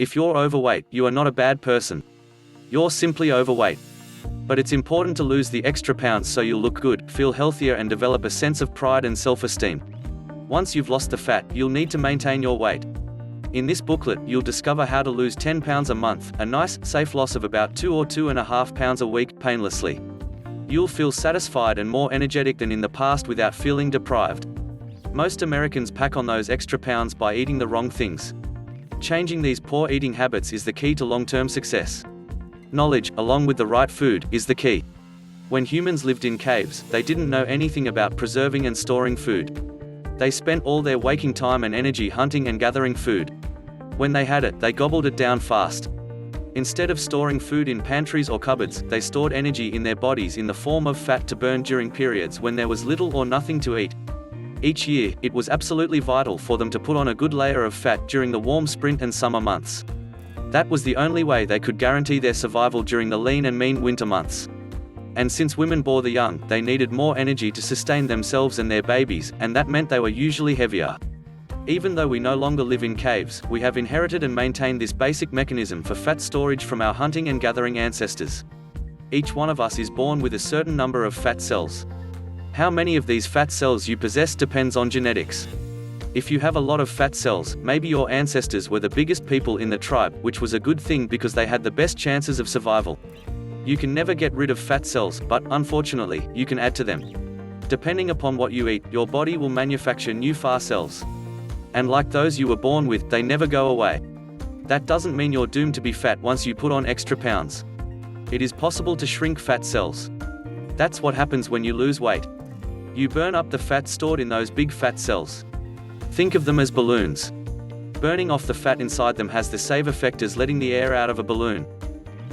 If you're overweight, you are not a bad person. You're simply overweight. But it's important to lose the extra pounds so you'll look good, feel healthier and develop a sense of pride and self-esteem. Once you've lost the fat, you'll need to maintain your weight. In this booklet, you'll discover how to lose 10 pounds a month, a nice, safe loss of about 2 or 2.5 pounds a week, painlessly. You'll feel satisfied and more energetic than in the past without feeling deprived. Most Americans pack on those extra pounds by eating the wrong things. Changing these poor eating habits is the key to long-term success. Knowledge, along with the right food, is the key. When humans lived in caves, they didn't know anything about preserving and storing food. They spent all their waking time and energy hunting and gathering food. When they had it, they gobbled it down fast. Instead of storing food in pantries or cupboards, they stored energy in their bodies in the form of fat to burn during periods when there was little or nothing to eat. Each year, it was absolutely vital for them to put on a good layer of fat during the warm spring and summer months. That was the only way they could guarantee their survival during the lean and mean winter months. And since women bore the young, they needed more energy to sustain themselves and their babies, and that meant they were usually heavier. Even though we no longer live in caves, we have inherited and maintained this basic mechanism for fat storage from our hunting and gathering ancestors. Each one of us is born with a certain number of fat cells. How many of these fat cells you possess depends on genetics. If you have a lot of fat cells, maybe your ancestors were the biggest people in the tribe, which was a good thing because they had the best chances of survival. You can never get rid of fat cells, but, unfortunately, you can add to them. Depending upon what you eat, your body will manufacture new fat cells. And like those you were born with, they never go away. That doesn't mean you're doomed to be fat once you put on extra pounds. It is possible to shrink fat cells. That's what happens when you lose weight. You burn up the fat stored in those big fat cells. Think of them as balloons. Burning off the fat inside them has the same effect as letting the air out of a balloon.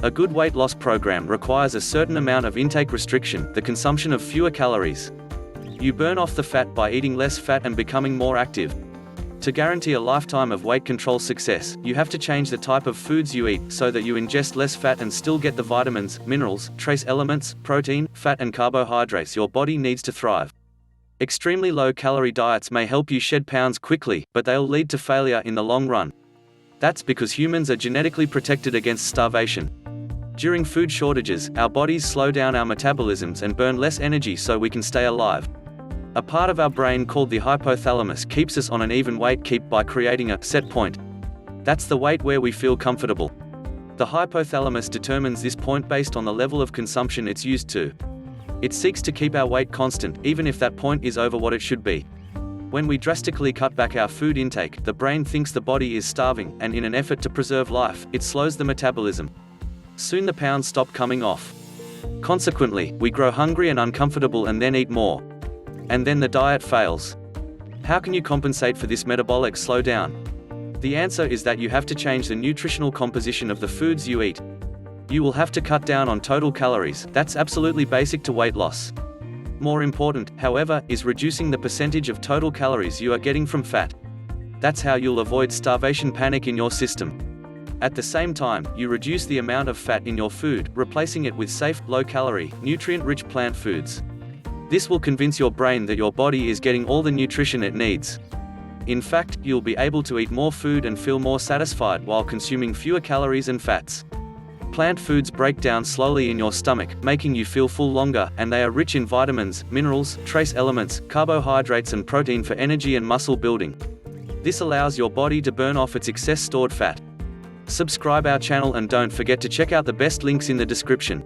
A good weight loss program requires a certain amount of intake restriction, the consumption of fewer calories. You burn off the fat by eating less fat and becoming more active. To guarantee a lifetime of weight control success, you have to change the type of foods you eat so that you ingest less fat and still get the vitamins, minerals, trace elements, protein, fat and carbohydrates your body needs to thrive. Extremely low-calorie diets may help you shed pounds quickly, but they'll lead to failure in the long run. That's because humans are genetically protected against starvation. During food shortages, our bodies slow down our metabolisms and burn less energy so we can stay alive. A part of our brain called the hypothalamus keeps us on an even weight by creating a set point. That's the weight where we feel comfortable. The hypothalamus determines this point based on the level of consumption it's used to. It seeks to keep our weight constant, even if that point is over what it should be. When we drastically cut back our food intake, the brain thinks the body is starving, and in an effort to preserve life, it slows the metabolism. Soon the pounds stop coming off. Consequently, we grow hungry and uncomfortable and then eat more. And then the diet fails. How can you compensate for this metabolic slowdown? The answer is that you have to change the nutritional composition of the foods you eat. You will have to cut down on total calories. That's absolutely basic to weight loss. More important, however, is reducing the percentage of total calories you are getting from fat. That's how you'll avoid starvation panic in your system. At the same time, you reduce the amount of fat in your food, replacing it with safe, low-calorie, nutrient-rich plant foods. This will convince your brain that your body is getting all the nutrition it needs. In fact, you'll be able to eat more food and feel more satisfied while consuming fewer calories and fats. Plant foods break down slowly in your stomach, making you feel full longer, and they are rich in vitamins, minerals, trace elements, carbohydrates and protein for energy and muscle building. This allows your body to burn off its excess stored fat. Subscribe our channel and don't forget to check out the best links in the description.